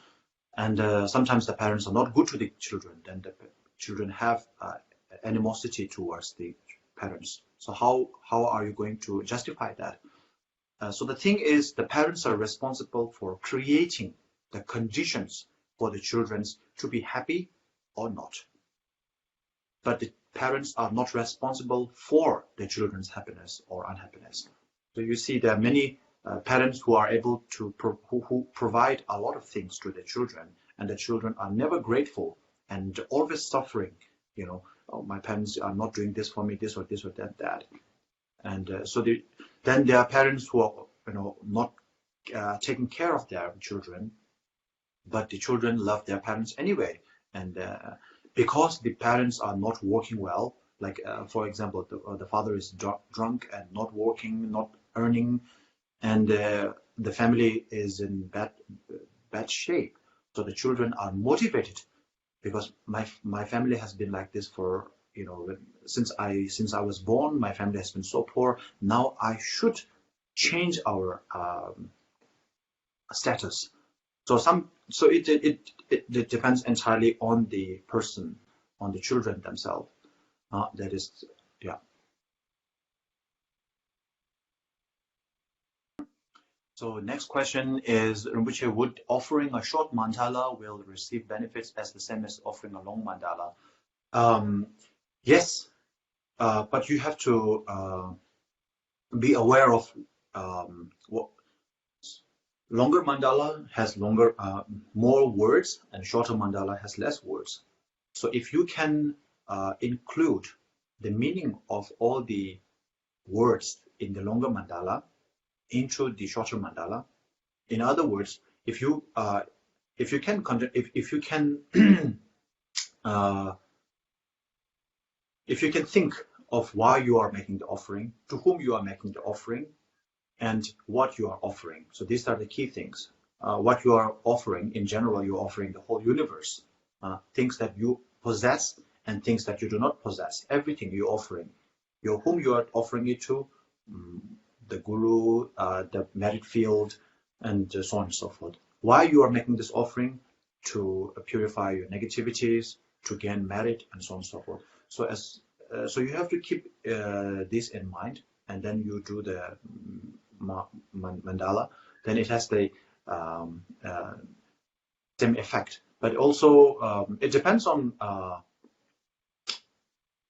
and sometimes the parents are not good to the children. Then the children have animosity towards the parents. So how are you going to justify that? So the thing is, the parents are responsible for creating the conditions for the children to be happy or not. But the parents are not responsible for the children's happiness or unhappiness. So you see there are many parents who are able to who provide a lot of things to the children, and the children are never grateful and always suffering. Oh, my parents are not doing this for me, this or that. And then there are parents who are not taking care of their children, but the children love their parents anyway. And because the parents are not working well, like for example, the father is drunk and not working, not earning, and the family is in bad shape. So the children are motivated because my family has been like this for since I was born, my family has been so poor. Now I should change our status. So it depends entirely on the person, on the children themselves. That is, yeah. So next question is, Rinpoche, would offering a short mandala will receive benefits as the same as offering a long mandala? Yes, but you have to be aware of what longer mandala has more words, and shorter mandala has less words. So if you can include the meaning of all the words in the longer mandala into the shorter mandala, in other words, if you can if you can think of why you are making the offering, to whom you are making the offering, and what you are offering. So these are the key things. What you are offering, in general, you're offering the whole universe. Things that you possess and things that you do not possess. Everything you're offering. Whom you are offering it to, the guru, the merit field, and so on and so forth. Why you are making this offering? To purify your negativities, to gain merit, and so on and so forth. So so you have to keep this in mind, and then you do the mandala. Then it has the same effect. But also it depends on.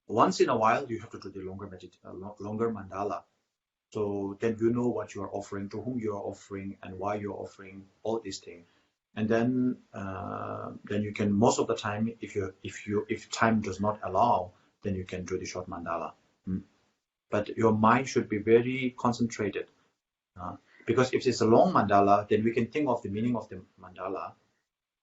Once in a while, you have to do the longer mandala. So then you know what you are offering, to whom you are offering, and why you are offering all these things. And then you can, most of the time, if time does not allow, then you can do the short mandala. But your mind should be very concentrated, because if it's a long mandala, then we can think of the meaning of the mandala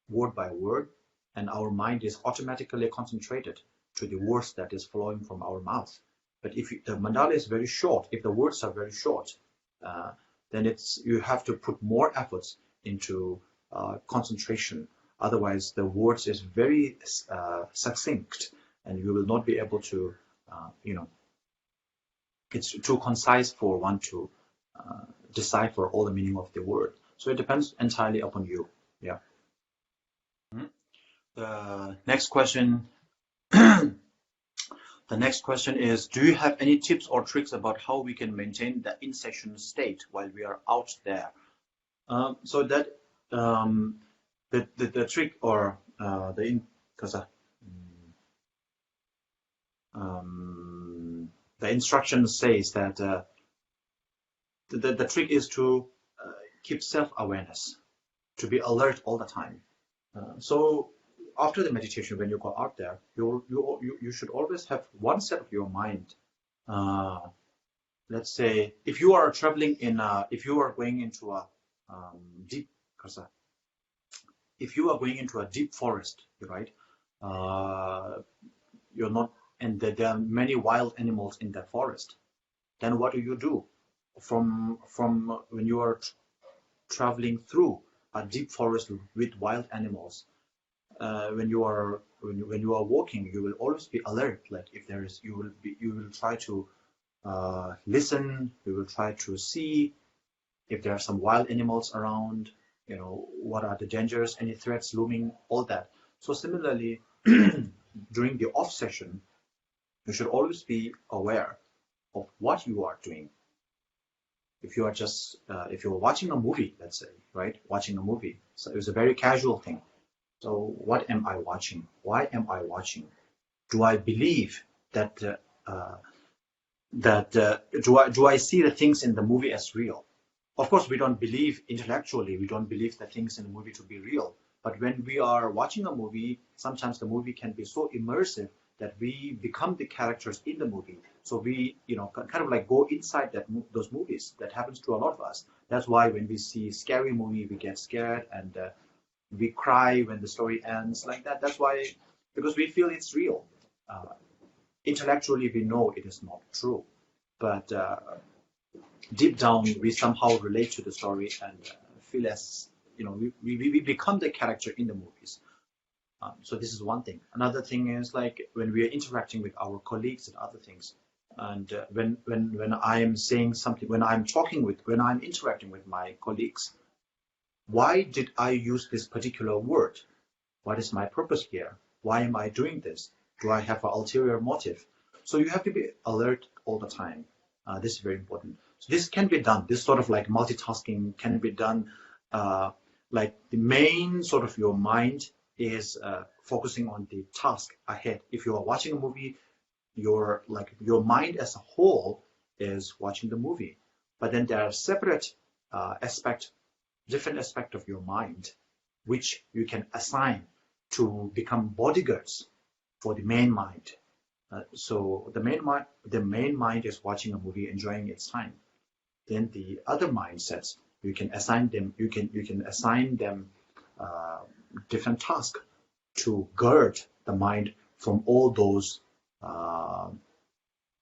word by word, and our mind is automatically concentrated to the words that is flowing from our mouth. But if the mandala is very short, if the words are very short, then you have to put more efforts into concentration. Otherwise, the words is very succinct, and you will not be able to, it's too concise for one to decipher all the meaning of the word. So it depends entirely upon you. Yeah. The next question. The next question is, do you have any tips or tricks about how we can maintain the in-session state while we are out there? So that the trick or the instruction says that the trick is to keep self-awareness, to be alert all the time. So after the meditation, when you go out there, you should always have one set of your mind. Let's say if you are traveling if you are going into a if you are going into a deep forest, right? You're not, and there are many wild animals in that forest. Then what do? From when you are traveling through a deep forest with wild animals, when you are walking, you will always be alert. Like if there is, you will try to listen. You will try to see if there are some wild animals around. What are the dangers, any threats looming, all that. So similarly, during the off session, you should always be aware of what you are doing. If you are just if you're watching a movie, let's say, right, watching a movie, so it's a very casual thing. So what am I watching? Why am I watching? Do I believe that do I see the things in the movie as real? Of course, we don't believe intellectually. We don't believe the things in the movie to be real. But when we are watching a movie, sometimes the movie can be so immersive that we become the characters in the movie. So we, kind of like go inside those movies. That happens to a lot of us. That's why when we see scary movie, we get scared and we cry when the story ends like that. That's why, because we feel it's real. Intellectually, we know it is not true, but deep down, we somehow relate to the story and feel as we become the character in the movies. So this is one thing. Another thing is like when we are interacting with our colleagues and other things, and when I am saying something, when I'm interacting with my colleagues, why did I use this particular word? What is my purpose here? Why am I doing this? Do I have an ulterior motive? So you have to be alert all the time. This is very important. So this can be done. This sort of like multitasking can be done. Like the main sort of your mind is focusing on the task ahead. If you are watching a movie, your mind as a whole is watching the movie. But then there are separate different aspect of your mind, which you can assign to become bodyguards for the main mind. So the main mind is watching a movie, enjoying its time. Then the other mindsets, you can assign them. You can assign them different tasks to guard the mind from all those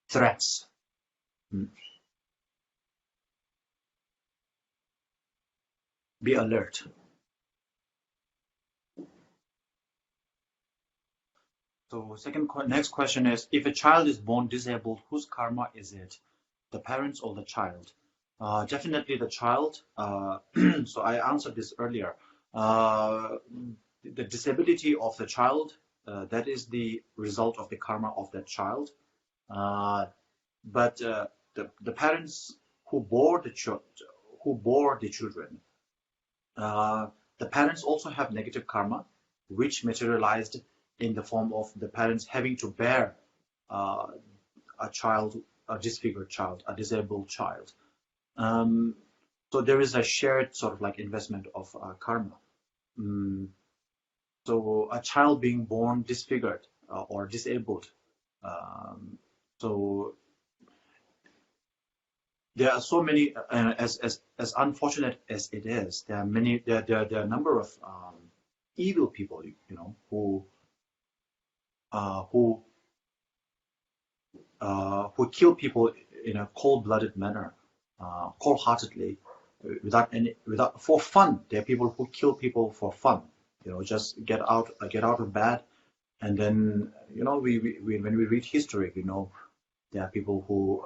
threats. Be alert. So next question is, if a child is born disabled, whose karma is it? The parents or the child? Definitely the child. So I answered this earlier. The disability of the child, that is the result of the karma of that child. But the parents who bore the children, the parents also have negative karma, which materialized in the form of the parents having to bear a disfigured child, a disabled child. So there is a shared sort of like investment of karma. So a child being born disfigured or disabled. So there are so many, as unfortunate as it is, there are a number of evil people, who kill people in a cold-blooded manner, cold-heartedly, for fun. There are people who kill people for fun, just get out of bed, and then when we read history, there are people who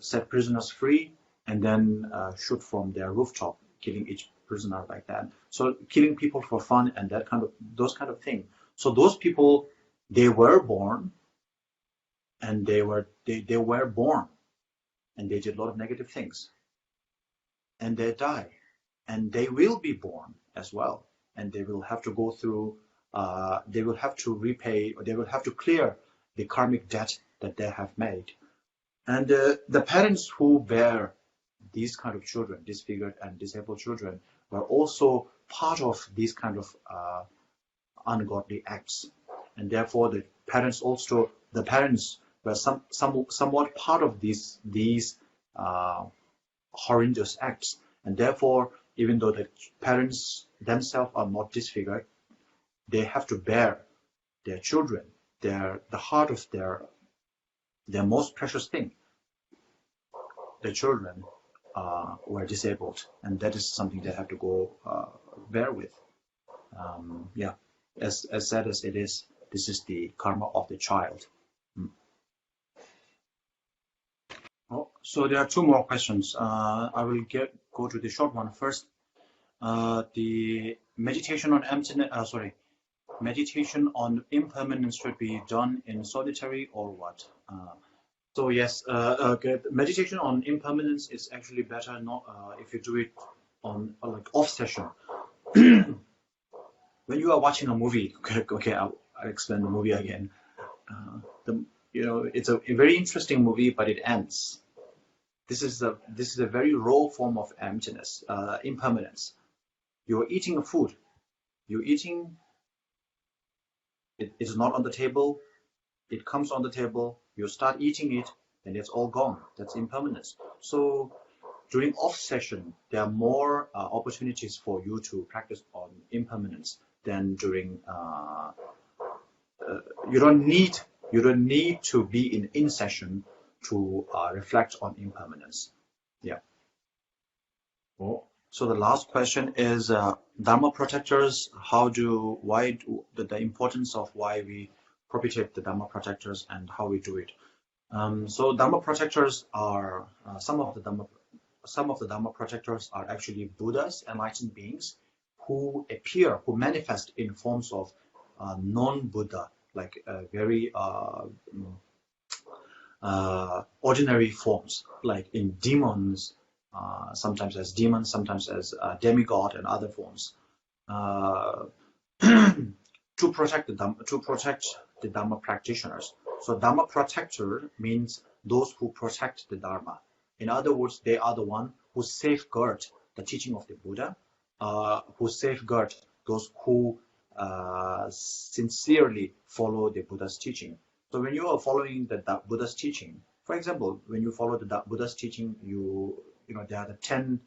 set prisoners free and then shoot from their rooftop, killing each prisoner like that. So killing people for fun and those kind of things. So those people, they were born, and they were born, and they did a lot of negative things, and they die, and they will be born as well, and they will have to go through. They will have to repay, or they will have to clear the karmic debt that they have made. And the parents who bear these kind of children, disfigured and disabled children, were also part of these kind of ungodly acts, and therefore the parents were somewhat part of these horrendous acts, and therefore, even though the parents themselves are not disfigured, they have to bear their children, the heart of their most precious thing. The children were disabled, and that is something they have to go bear with. As sad as it is, this is the karma of the child. So there are two more questions. I will go to the short one first. The meditation on meditation on impermanence should be done in solitary or what? So yes, meditation on impermanence is actually better not if you do it on like off session. When you are watching a movie, okay, I'll explain the movie again. It's a very interesting movie, but it ends. This is a very raw form of emptiness, impermanence. You're eating a food. You're eating. It is not on the table. It comes on the table. You start eating it, and it's all gone. That's impermanence. So during off session, there are more opportunities for you to practice on impermanence than during. You don't need to be in session to reflect on impermanence. Yeah. So the last question is Dharma protectors. The importance of why we propitiate the Dharma protectors and how we do it. So Dharma protectors are some of the Dharma protectors are actually Buddhas, enlightened beings, who manifest in forms of non-Buddha, like very ordinary forms, like in demons, sometimes as demons, sometimes as demigod and other forms, to protect the Dharma practitioners. So Dharma protector means those who protect the Dharma. In other words, they are the one who safeguard the teaching of the Buddha, who safeguard those who sincerely follow the Buddha's teaching. So when you are following the Buddha's teaching, for example, when you follow the Buddha's teaching, there are the 10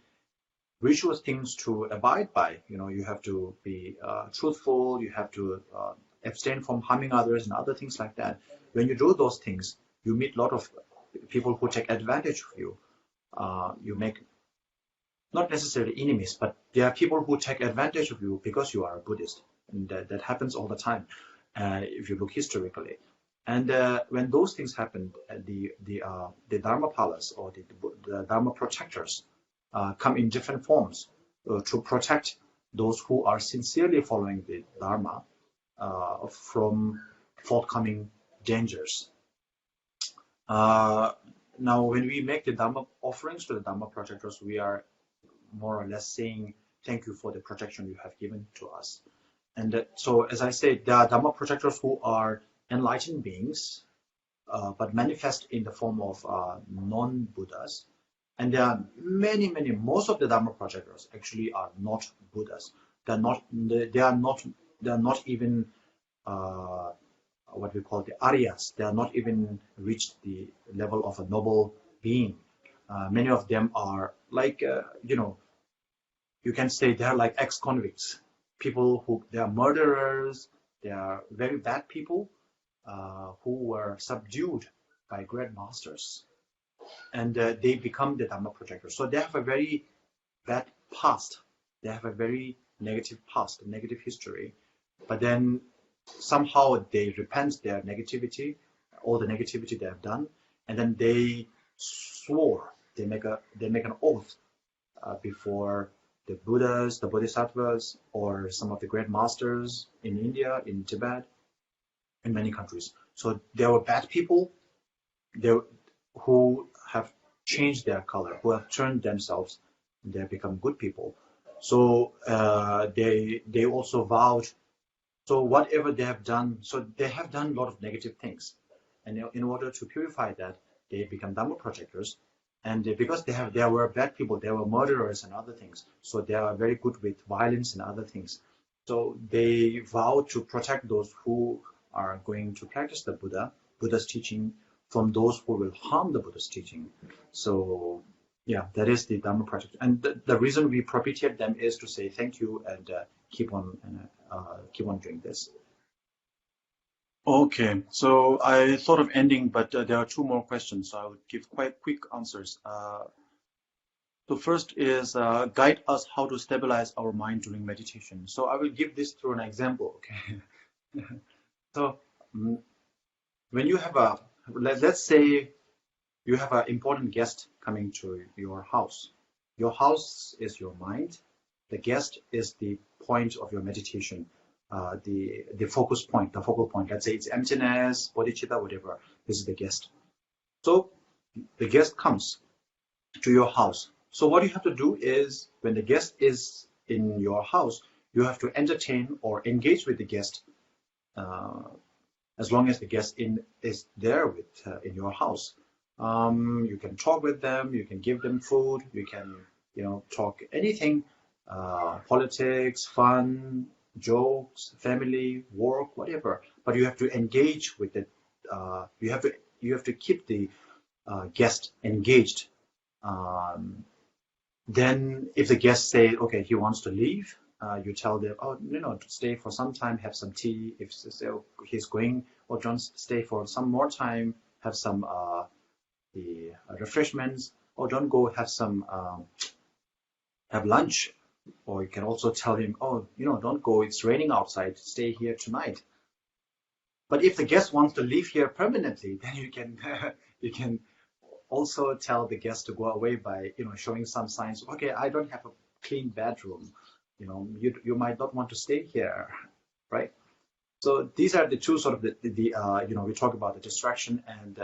virtuous things to abide by. You have to be truthful, you have to abstain from harming others and other things like that. When you do those things, you meet a lot of people who take advantage of you. You make not necessarily enemies, but there are people who take advantage of you because you are a Buddhist, and that happens all the time if you look historically. And when those things happen, the Dharma Palas or the Dharma protectors come in different forms to protect those who are sincerely following the Dharma from forthcoming dangers. Now, when we make the Dharma offerings to the Dharma protectors, we are more or less saying thank you for the protection you have given to us. And so, as I said, there are Dharma protectors who are enlightened beings, but manifest in the form of non-Buddhas. And there are most of the Dharma protectors actually are not Buddhas. They are not even what we call the Aryas. They are not even reached the level of a noble being. Many of them are like, you can say they are like ex-convicts. They are murderers. They are very bad people who were subdued by great masters. And they become the Dharma protectors. So they have a very bad past. They have a very negative past, a negative history. But then somehow they repent their negativity, all the negativity they have done, and then they swore. They make an oath before the Buddhas, the Bodhisattvas, or some of the great masters in India, in Tibet, in many countries. So there were bad people who have changed their color, who have turned themselves, they have become good people. So they also vowed. So whatever they have done, so they have done a lot of negative things, and in order to purify that, they become Dharma protectors. And because they were bad people, they were murderers and other things, so they are very good with violence and other things. So they vow to protect those who are going to practice the Buddha's teaching from those who will harm the Buddha's teaching. So yeah, that is the Dharma protector. And the reason we propitiate them is to say thank you and keep on doing this. Okay, so I thought of ending, but there are 2 more questions, so I would give quite quick answers. So first is guide us how to stabilize our mind during meditation. So I will give this through an example, okay? So when you have let's say you have an important guest coming to your house. Your house is your mind. The guest is the point of your meditation, the focus point, the focal point. Let's say it's emptiness, bodhicitta, whatever. This is the guest. So the guest comes to your house. So what you have to do is, when the guest is in your house, you have to entertain or engage with the guest as long as the guest is there in your house. You can talk with them, you can give them food, you can talk anything, politics, fun, jokes, family, work, whatever. But you have to engage with it. You have to keep the guest engaged. Then if the guest say, okay, he wants to leave, you tell them, oh, stay for some time, have some tea. If he's going, or don't stay for some more time, have some the refreshments, or don't go, have some have lunch. Or you can also tell him, oh, don't go, it's raining outside, stay here tonight. But if the guest wants to live here permanently, then you can you can also tell the guest to go away by showing some signs. Okay, I don't have a clean bedroom. You might not want to stay here, right? So these are the two sort of we talk about the distraction and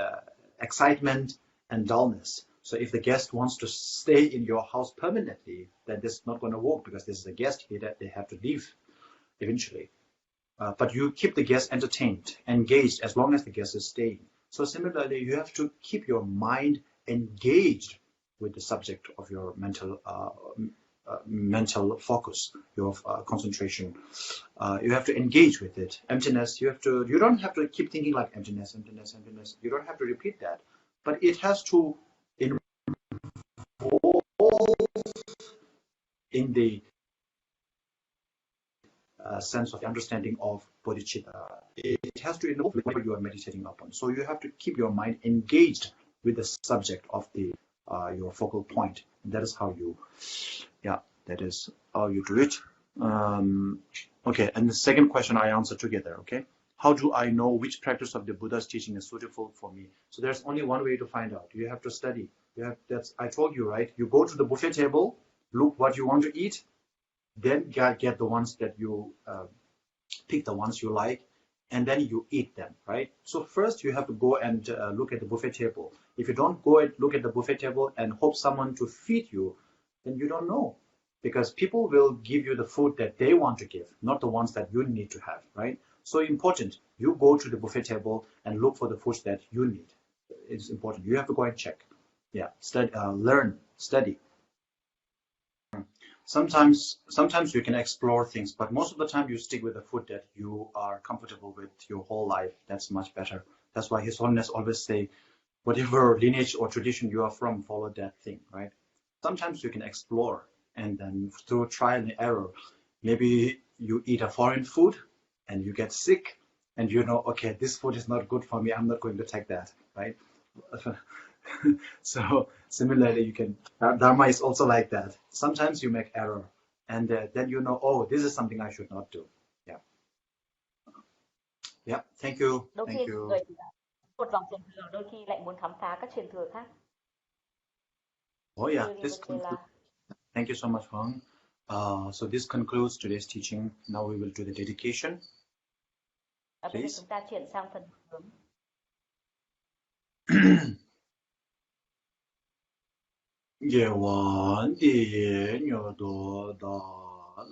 excitement and dullness. So if the guest wants to stay in your house permanently, then this is not going to work, because this is a guest here that they have to leave eventually. But you keep the guest entertained, engaged, as long as the guest is staying. So similarly, you have to keep your mind engaged with the subject of your mental focus, your concentration. You have to engage with it. Emptiness, you don't have to keep thinking like emptiness, emptiness, emptiness. You don't have to repeat that, but it has to involve in the sense of the understanding of bodhicitta. It has to involve whatever you are meditating upon. So you have to keep your mind engaged with the subject of your focal point. And that is how you do it. Okay, and the second question I answer together, okay? How do I know which practice of the Buddha's teaching is suitable for me? So there's only one way to find out. You have to study. I told you, right? You go to the buffet table, look what you want to eat, then get the ones that you pick, the ones you like, and then you eat them, right? So first you have to go and look at the buffet table. If you don't go and look at the buffet table and hope someone to feed you, then you don't know, because people will give you the food that they want to give, not the ones that you need to have, right? So important, you go to the buffet table and look for the foods that you need. It's important. You have to go and check. Yeah, study, learn, study. Sometimes you can explore things, but most of the time you stick with the food that you are comfortable with your whole life. That's much better. That's why His Holiness always say, whatever lineage or tradition you are from, follow that thing, right? Sometimes you can explore, and then through trial and error, maybe you eat a foreign food and you get sick, and okay, this food is not good for me, I'm not going to take that, right? So similarly, Dharma is also like that. Sometimes you make error, and then oh, this is something I should not do. Yeah. Thank you. Đôi Thank khi you. người một dòng truyền thừa, đôi khi lại muốn khám phá các truyền thừa khác. Oh yeah, thank you so much, Huang. So this concludes today's teaching. Now we will do the dedication. Bây giờ chúng ta chuyển sang phần hướng. Yewan di nyodo da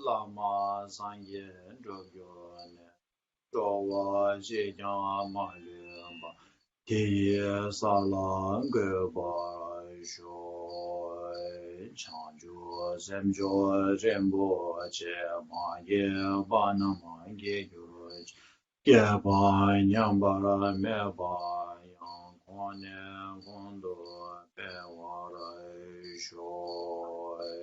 lama sangye drogyo Jowa Jia Ma Liamba Tiye Salang Geba Shoi Changju Zemjo Rembo Che Ma Ye Bana Ma Ye Yuj Geba Nyambara Meba Yang Kwane Gondo Pewara Shoi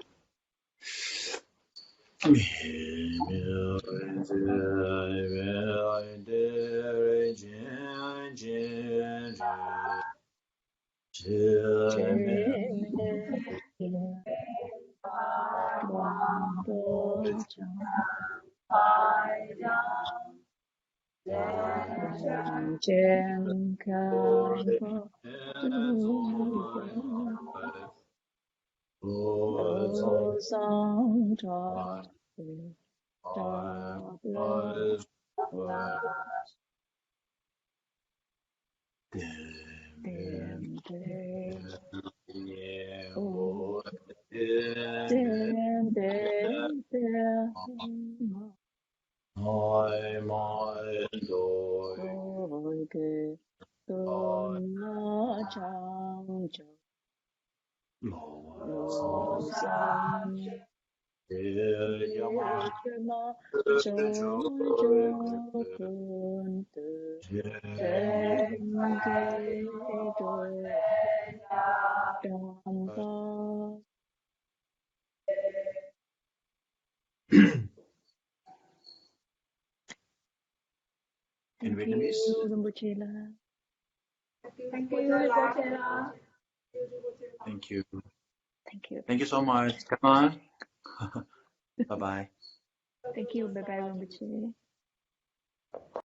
In Vietnamese. Thank you, Rinpoche. Thank you. Thank you so much. Come on. Bye bye. Thank you. Bye bye, Rinpoche.